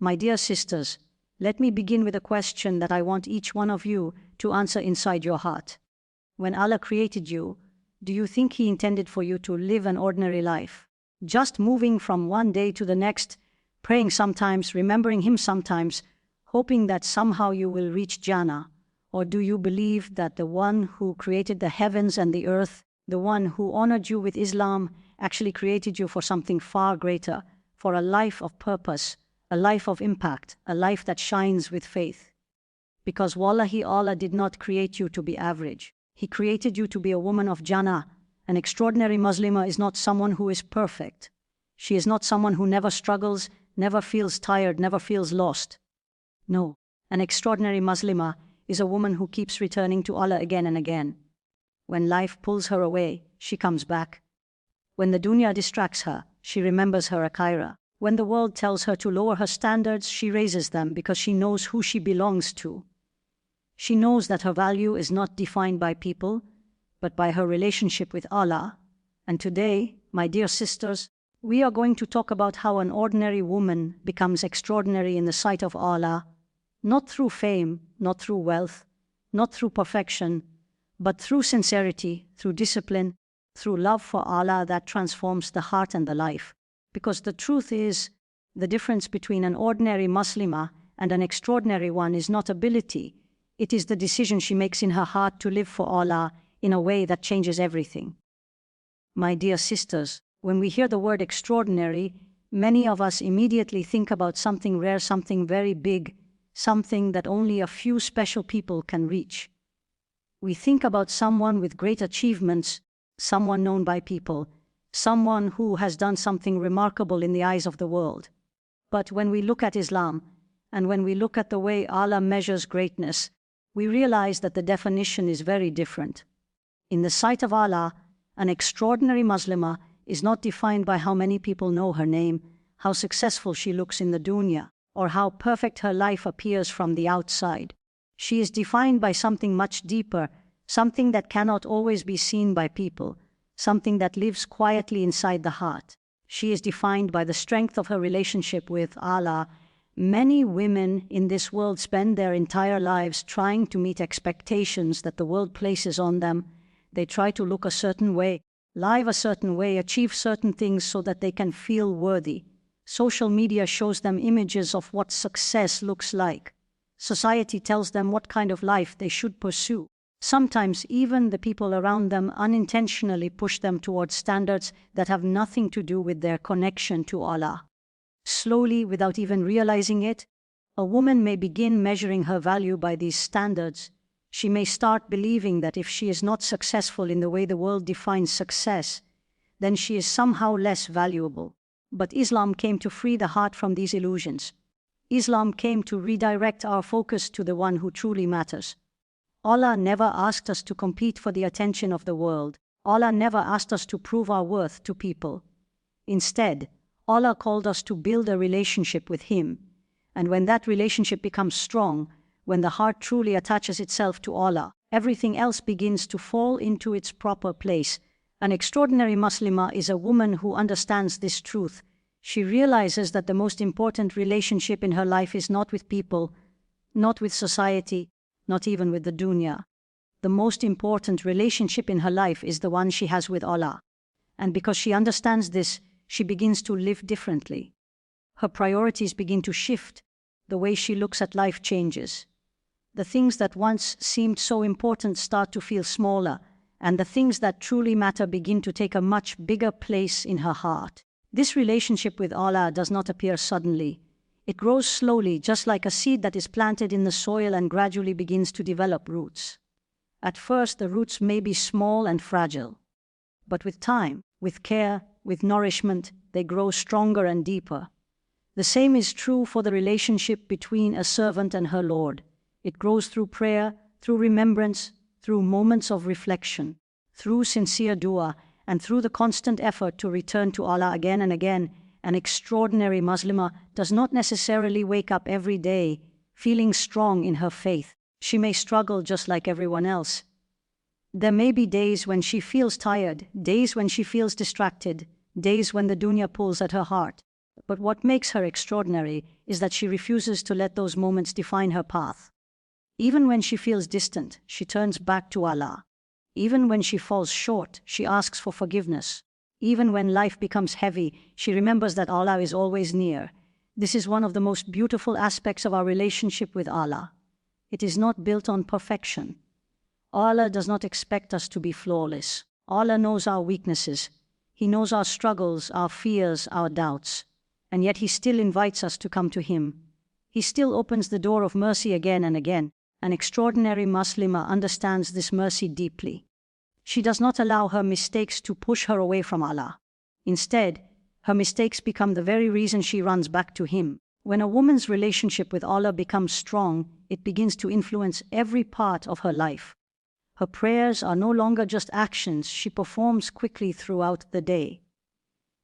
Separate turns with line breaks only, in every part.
My dear sisters, let me begin with a question that I want each one of you to answer inside your heart. When Allah created you, do you think He intended for you to live an ordinary life, just moving from one day to the next, praying sometimes, remembering Him sometimes, hoping that somehow you will reach Jannah? Or do you believe that the one who created the heavens and the earth, the one who honored you with Islam, actually created you for something far greater, for a life of purpose, a life of impact, a life that shines with faith? Because wallahi, Allah did not create you to be average. He created you to be a woman of Jannah. An extraordinary Muslimah is not someone who is perfect. She is not someone who never struggles, never feels tired, never feels lost. No, an extraordinary Muslimah is a woman who keeps returning to Allah again and again. When life pulls her away, she comes back. When the dunya distracts her, she remembers her akhirah. When the world tells her to lower her standards, she raises them because she knows who she belongs to. She knows that her value is not defined by people, but by her relationship with Allah. And today, my dear sisters, we are going to talk about how an ordinary woman becomes extraordinary in the sight of Allah, not through fame, not through wealth, not through perfection, but through sincerity, through discipline, through love for Allah that transforms the heart and the life. Because the truth is, the difference between an ordinary Muslimah and an extraordinary one is not ability. It is the decision she makes in her heart to live for Allah in a way that changes everything. My dear sisters, when we hear the word extraordinary, many of us immediately think about something rare, something very big, something that only a few special people can reach. We think about someone with great achievements, someone known by people, someone who has done something remarkable in the eyes of the world. But when we look at Islam, and when we look at the way Allah measures greatness, we realize that the definition is very different. In the sight of Allah, an extraordinary Muslimah is not defined by how many people know her name, how successful she looks in the dunya, or how perfect her life appears from the outside. She is defined by something much deeper, something that cannot always be seen by people, something that lives quietly inside the heart. She is defined by the strength of her relationship with Allah. Many women in this world spend their entire lives trying to meet expectations that the world places on them. They try to look a certain way, live a certain way, achieve certain things so that they can feel worthy. Social media shows them images of what success looks like. Society tells them what kind of life they should pursue. Sometimes even the people around them unintentionally push them towards standards that have nothing to do with their connection to Allah. Slowly, without even realizing it, a woman may begin measuring her value by these standards. She may start believing that if she is not successful in the way the world defines success, then she is somehow less valuable. But Islam came to free the heart from these illusions. Islam came to redirect our focus to the one who truly matters. Allah never asked us to compete for the attention of the world. Allah never asked us to prove our worth to people. Instead, Allah called us to build a relationship with Him. And when that relationship becomes strong, when the heart truly attaches itself to Allah, everything else begins to fall into its proper place. An extraordinary Muslimah is a woman who understands this truth. She realizes that the most important relationship in her life is not with people, not with society, not even with the dunya. The most important relationship in her life is the one she has with Allah. And because she understands this, she begins to live differently. Her priorities begin to shift. The way she looks at life changes. The things that once seemed so important start to feel smaller, and the things that truly matter begin to take a much bigger place in her heart. This relationship with Allah does not appear suddenly. It grows slowly, just like a seed that is planted in the soil and gradually begins to develop roots. At first, the roots may be small and fragile. But with time, with care, with nourishment, they grow stronger and deeper. The same is true for the relationship between a servant and her Lord. It grows through prayer, through remembrance, through moments of reflection, through sincere dua, and through the constant effort to return to Allah again and again. An extraordinary Muslimah does not necessarily wake up every day feeling strong in her faith. She may struggle just like everyone else. There may be days when she feels tired, days when she feels distracted, days when the dunya pulls at her heart. But what makes her extraordinary is that she refuses to let those moments define her path. Even when she feels distant, she turns back to Allah. Even when she falls short, she asks for forgiveness. Even when life becomes heavy, she remembers that Allah is always near. This is one of the most beautiful aspects of our relationship with Allah. It is not built on perfection. Allah does not expect us to be flawless. Allah knows our weaknesses. He knows our struggles, our fears, our doubts. And yet He still invites us to come to Him. He still opens the door of mercy again and again. An extraordinary Muslimah understands this mercy deeply. She does not allow her mistakes to push her away from Allah. Instead, her mistakes become the very reason she runs back to Him. When a woman's relationship with Allah becomes strong, it begins to influence every part of her life. Her prayers are no longer just actions she performs quickly throughout the day.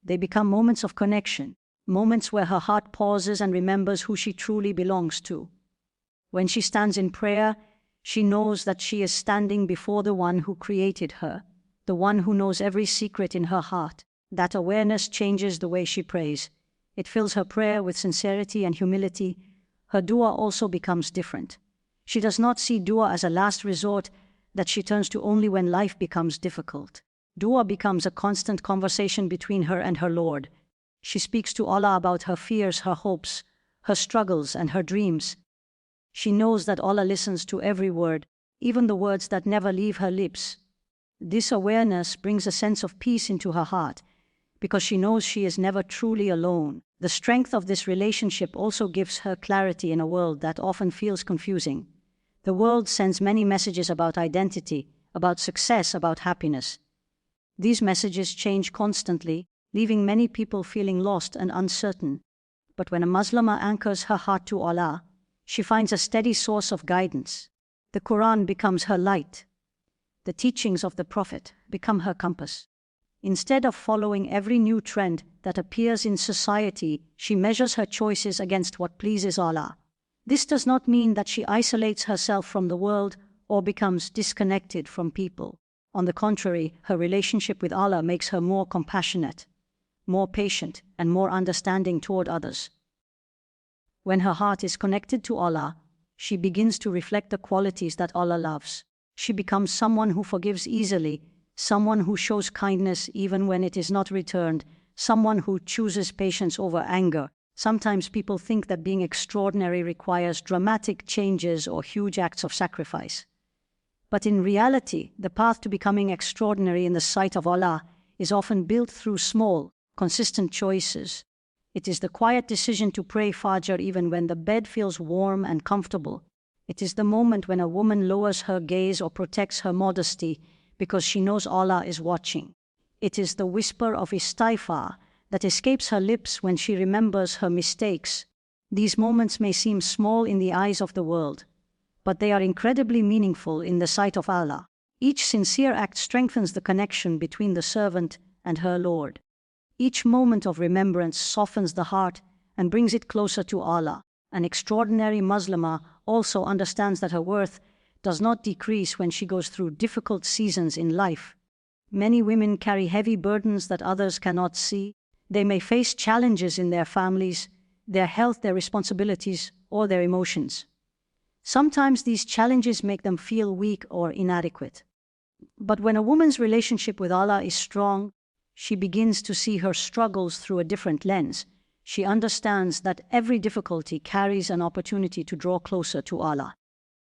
They become moments of connection, moments where her heart pauses and remembers who she truly belongs to. When she stands in prayer, she knows that she is standing before the one who created her, the one who knows every secret in her heart. That awareness changes the way she prays. It fills her prayer with sincerity and humility. Her dua also becomes different. She does not see dua as a last resort that she turns to only when life becomes difficult. Dua becomes a constant conversation between her and her Lord. She speaks to Allah about her fears, her hopes, her struggles, and her dreams. She knows that Allah listens to every word, even the words that never leave her lips. This awareness brings a sense of peace into her heart, because she knows she is never truly alone. The strength of this relationship also gives her clarity in a world that often feels confusing. The world sends many messages about identity, about success, about happiness. These messages change constantly, leaving many people feeling lost and uncertain. But when a Muslimah anchors her heart to Allah, she finds a steady source of guidance. The Quran becomes her light. The teachings of the Prophet become her compass. Instead of following every new trend that appears in society, she measures her choices against what pleases Allah. This does not mean that she isolates herself from the world or becomes disconnected from people. On the contrary, her relationship with Allah makes her more compassionate, more patient, and more understanding toward others. When her heart is connected to Allah, she begins to reflect the qualities that Allah loves. She becomes someone who forgives easily, someone who shows kindness even when it is not returned, someone who chooses patience over anger. Sometimes people think that being extraordinary requires dramatic changes or huge acts of sacrifice. But in reality, the path to becoming extraordinary in the sight of Allah is often built through small, consistent choices. It is the quiet decision to pray Fajr even when the bed feels warm and comfortable. It is the moment when a woman lowers her gaze or protects her modesty because she knows Allah is watching. It is the whisper of istighfar that escapes her lips when she remembers her mistakes. These moments may seem small in the eyes of the world, but they are incredibly meaningful in the sight of Allah. Each sincere act strengthens the connection between the servant and her Lord. Each moment of remembrance softens the heart and brings it closer to Allah. An extraordinary Muslimah also understands that her worth does not decrease when she goes through difficult seasons in life. Many women carry heavy burdens that others cannot see. They may face challenges in their families, their health, their responsibilities, or their emotions. Sometimes these challenges make them feel weak or inadequate. But when a woman's relationship with Allah is strong, she begins to see her struggles through a different lens. She understands that every difficulty carries an opportunity to draw closer to Allah.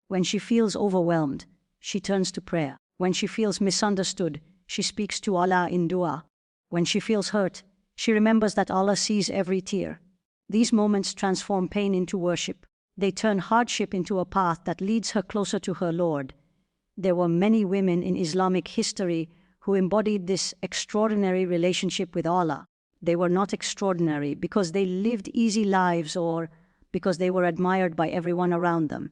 When she feels overwhelmed, she turns to prayer. When she feels misunderstood, she speaks to Allah in dua. When she feels hurt, she remembers that Allah sees every tear. These moments transform pain into worship. They turn hardship into a path that leads her closer to her Lord. There were many women in Islamic history who embodied this extraordinary relationship with Allah. They were not extraordinary because they lived easy lives or because they were admired by everyone around them.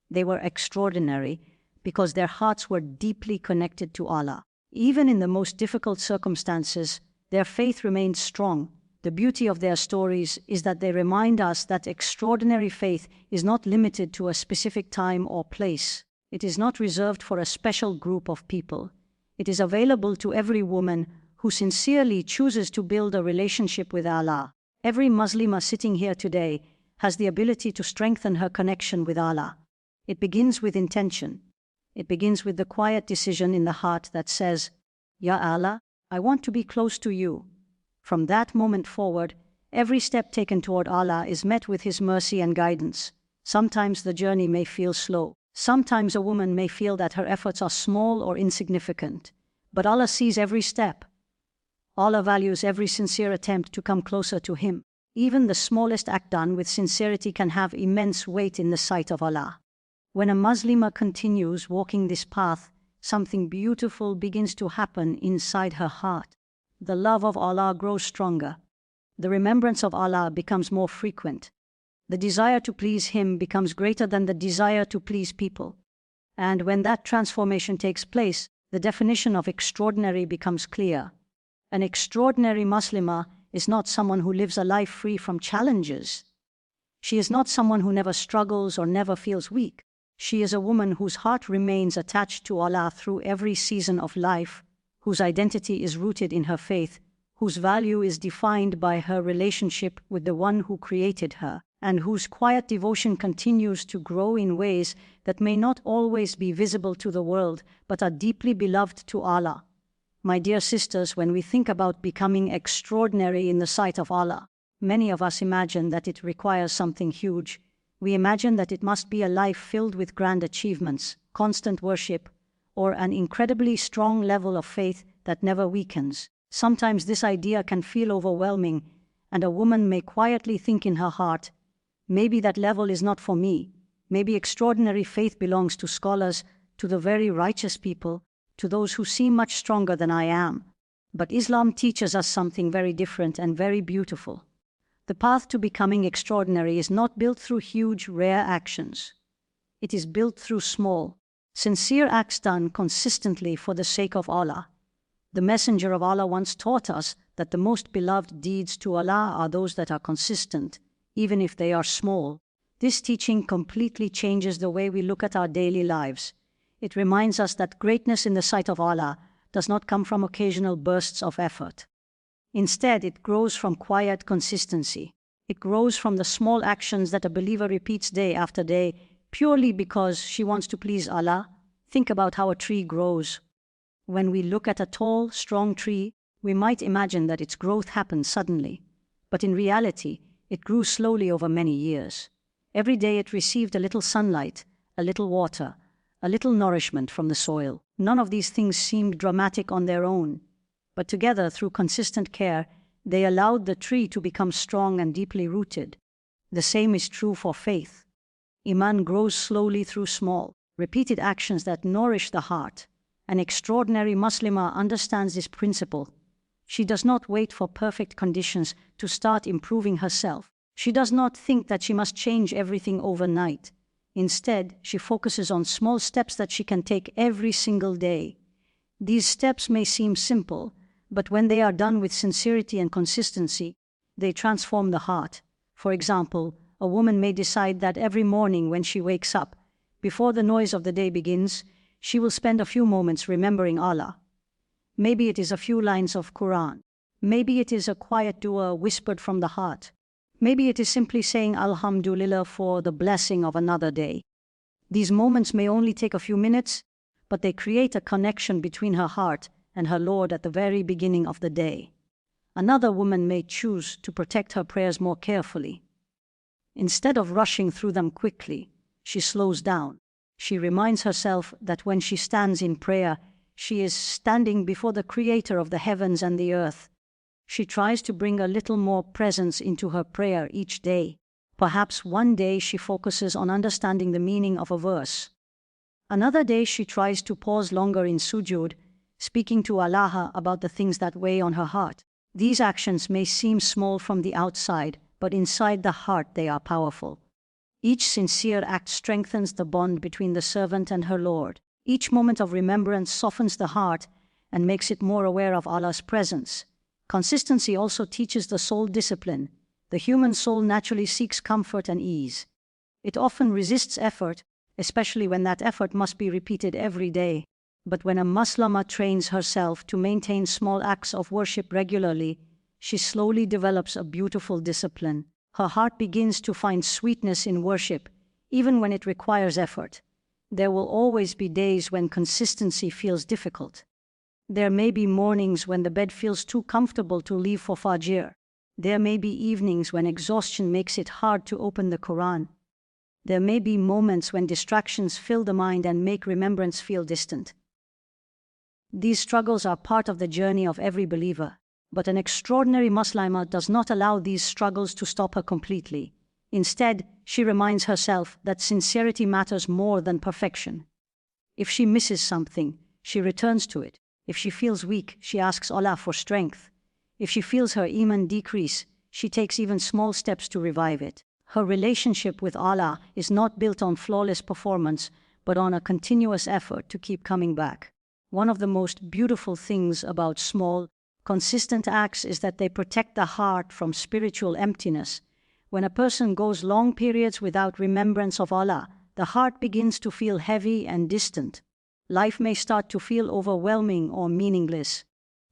They were extraordinary because their hearts were deeply connected to Allah. Even in the most difficult circumstances, their faith remained strong. The beauty of their stories is that they remind us that extraordinary faith is not limited to a specific time or place. It is not reserved for a special group of people. It is available to every woman who sincerely chooses to build a relationship with Allah. Every Muslimah sitting here today has the ability to strengthen her connection with Allah. It begins with intention. It begins with the quiet decision in the heart that says, Ya Allah, I want to be close to you. From that moment forward, every step taken toward Allah is met with His mercy and guidance. Sometimes the journey may feel slow. Sometimes a woman may feel that her efforts are small or insignificant. But Allah sees every step. Allah values every sincere attempt to come closer to Him. Even the smallest act done with sincerity can have immense weight in the sight of Allah. When a Muslimah continues walking this path, something beautiful begins to happen inside her heart. The love of Allah grows stronger. The remembrance of Allah becomes more frequent. The desire to please Him becomes greater than the desire to please people. And when that transformation takes place, the definition of extraordinary becomes clear. An extraordinary Muslimah is not someone who lives a life free from challenges. She is not someone who never struggles or never feels weak. She is a woman whose heart remains attached to Allah through every season of life, whose identity is rooted in her faith, whose value is defined by her relationship with the one who created her, and whose quiet devotion continues to grow in ways that may not always be visible to the world, but are deeply beloved to Allah. My dear sisters, when we think about becoming extraordinary in the sight of Allah, many of us imagine that it requires something huge. We imagine that it must be a life filled with grand achievements, constant worship, or an incredibly strong level of faith that never weakens. Sometimes this idea can feel overwhelming, and a woman may quietly think in her heart, maybe that level is not for me. Maybe extraordinary faith belongs to scholars, to the very righteous people, to those who seem much stronger than I am. But Islam teaches us something very different and very beautiful. The path to becoming extraordinary is not built through huge, rare actions. It is built through small, sincere acts done consistently for the sake of Allah. The Messenger of Allah once taught us that the most beloved deeds to Allah are those that are consistent, even if they are small. This teaching completely changes the way we look at our daily lives. It reminds us that greatness in the sight of Allah does not come from occasional bursts of effort. Instead, it grows from quiet consistency. It grows from the small actions that a believer repeats day after day, purely because she wants to please Allah. Think about how a tree grows. When we look at a tall, strong tree, we might imagine that its growth happened suddenly. But in reality, it grew slowly over many years. Every day it received a little sunlight, a little water, a little nourishment from the soil. None of these things seemed dramatic on their own, but together, through consistent care, they allowed the tree to become strong and deeply rooted. The same is true for faith. Iman grows slowly through small, repeated actions that nourish the heart. An extraordinary Muslimah understands this principle. She does not wait for perfect conditions to start improving herself. She does not think that she must change everything overnight. Instead, she focuses on small steps that she can take every single day. These steps may seem simple, but when they are done with sincerity and consistency, they transform the heart. For example, a woman may decide that every morning when she wakes up, before the noise of the day begins, she will spend a few moments remembering Allah. Maybe it is a few lines of Quran. Maybe it is a quiet dua whispered from the heart. Maybe it is simply saying Alhamdulillah for the blessing of another day. These moments may only take a few minutes, but they create a connection between her heart and her Lord at the very beginning of the day. Another woman may choose to protect her prayers more carefully. Instead of rushing through them quickly, she slows down. She reminds herself that when she stands in prayer, she is standing before the Creator of the heavens and the earth. She tries to bring a little more presence into her prayer each day. Perhaps one day she focuses on understanding the meaning of a verse. Another day she tries to pause longer in sujood, speaking to Allah about the things that weigh on her heart. These actions may seem small from the outside, but inside the heart they are powerful. Each sincere act strengthens the bond between the servant and her Lord. Each moment of remembrance softens the heart and makes it more aware of Allah's presence. Consistency also teaches the soul discipline. The human soul naturally seeks comfort and ease. It often resists effort, especially when that effort must be repeated every day. But when a Muslimah trains herself to maintain small acts of worship regularly, she slowly develops a beautiful discipline. Her heart begins to find sweetness in worship, even when it requires effort. There will always be days when consistency feels difficult. There may be mornings when the bed feels too comfortable to leave for Fajr. There may be evenings when exhaustion makes it hard to open the Quran. There may be moments when distractions fill the mind and make remembrance feel distant. These struggles are part of the journey of every believer, but an extraordinary Muslimah does not allow these struggles to stop her completely. Instead, she reminds herself that sincerity matters more than perfection. If she misses something, she returns to it. If she feels weak, she asks Allah for strength. If she feels her iman decrease, she takes even small steps to revive it. Her relationship with Allah is not built on flawless performance, but on a continuous effort to keep coming back. One of the most beautiful things about small, consistent acts is that they protect the heart from spiritual emptiness. When a person goes long periods without remembrance of Allah, the heart begins to feel heavy and distant. Life may start to feel overwhelming or meaningless.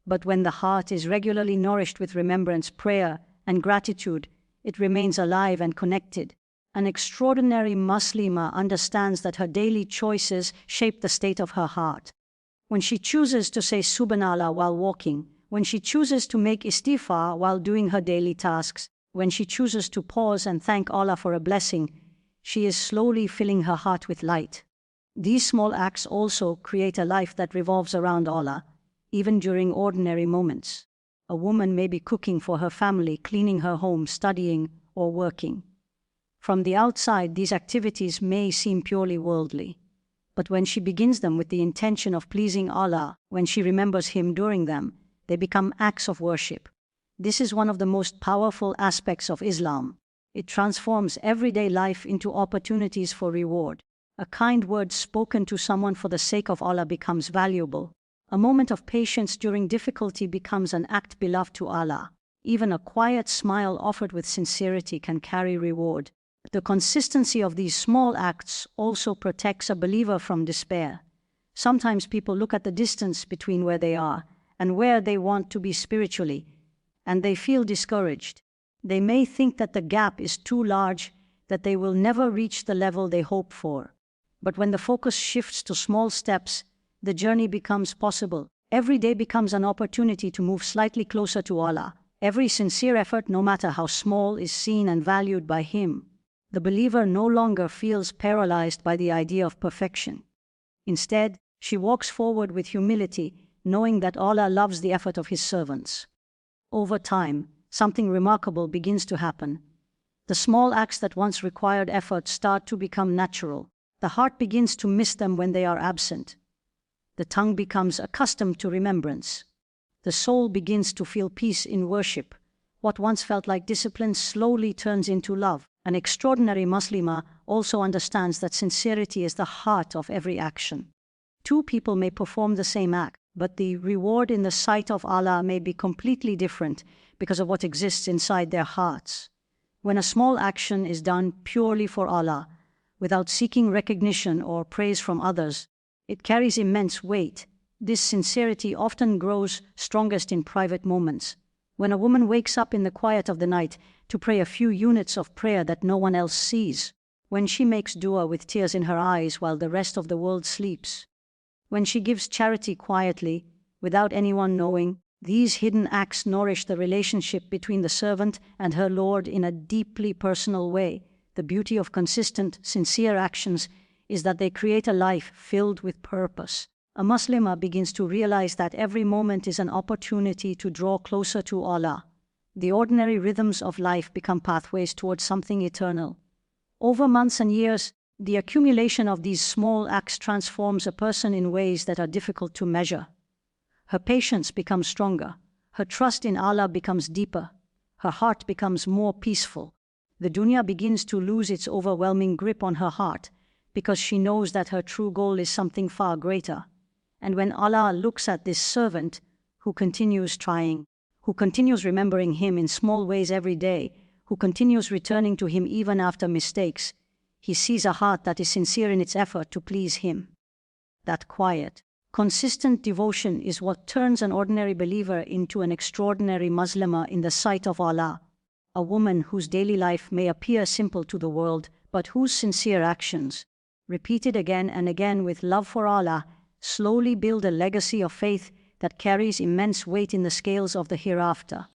But when the heart is regularly nourished with remembrance, prayer, and gratitude, it remains alive and connected. An extraordinary Muslimah understands that her daily choices shape the state of her heart. When she chooses to say Subhanallah while walking, when she chooses to make istighfar while doing her daily tasks, when she chooses to pause and thank Allah for a blessing, she is slowly filling her heart with light. These small acts also create a life that revolves around Allah, even during ordinary moments. A woman may be cooking for her family, cleaning her home, studying, or working. From the outside, these activities may seem purely worldly. But when she begins them with the intention of pleasing Allah, when she remembers Him during them, they become acts of worship. This is one of the most powerful aspects of Islam. It transforms everyday life into opportunities for reward. A kind word spoken to someone for the sake of Allah becomes valuable. A moment of patience during difficulty becomes an act beloved to Allah. Even a quiet smile offered with sincerity can carry reward. The consistency of these small acts also protects a believer from despair. Sometimes people look at the distance between where they are and where they want to be spiritually, and they feel discouraged. They may think that the gap is too large, that they will never reach the level they hope for. But when the focus shifts to small steps, the journey becomes possible. Every day becomes an opportunity to move slightly closer to Allah. Every sincere effort, no matter how small, is seen and valued by Him. The believer no longer feels paralyzed by the idea of perfection. Instead, she walks forward with humility, knowing that Allah loves the effort of His servants. Over time, something remarkable begins to happen. The small acts that once required effort start to become natural. The heart begins to miss them when they are absent. The tongue becomes accustomed to remembrance. The soul begins to feel peace in worship. What once felt like discipline slowly turns into love. An extraordinary Muslimah also understands that sincerity is the heart of every action. Two people may perform the same act, but the reward in the sight of Allah may be completely different because of what exists inside their hearts. When a small action is done purely for Allah, without seeking recognition or praise from others, it carries immense weight. This sincerity often grows strongest in private moments. When a woman wakes up in the quiet of the night to pray a few units of prayer that no one else sees, when she makes dua with tears in her eyes while the rest of the world sleeps, when she gives charity quietly, without anyone knowing, these hidden acts nourish the relationship between the servant and her Lord in a deeply personal way. The beauty of consistent, sincere actions is that they create a life filled with purpose. A Muslimah begins to realize that every moment is an opportunity to draw closer to Allah. The ordinary rhythms of life become pathways towards something eternal. Over months and years, the accumulation of these small acts transforms a person in ways that are difficult to measure. Her patience becomes stronger. Her trust in Allah becomes deeper. Her heart becomes more peaceful. The dunya begins to lose its overwhelming grip on her heart because she knows that her true goal is something far greater. And when Allah looks at this servant who continues trying, who continues remembering Him in small ways every day, who continues returning to Him even after mistakes, He sees a heart that is sincere in its effort to please Him. That quiet, Consistent devotion is what turns an ordinary believer into an extraordinary Muslimah in the sight of Allah, a woman whose daily life may appear simple to the world, but whose sincere actions, repeated again and again with love for Allah, slowly build a legacy of faith that carries immense weight in the scales of the hereafter.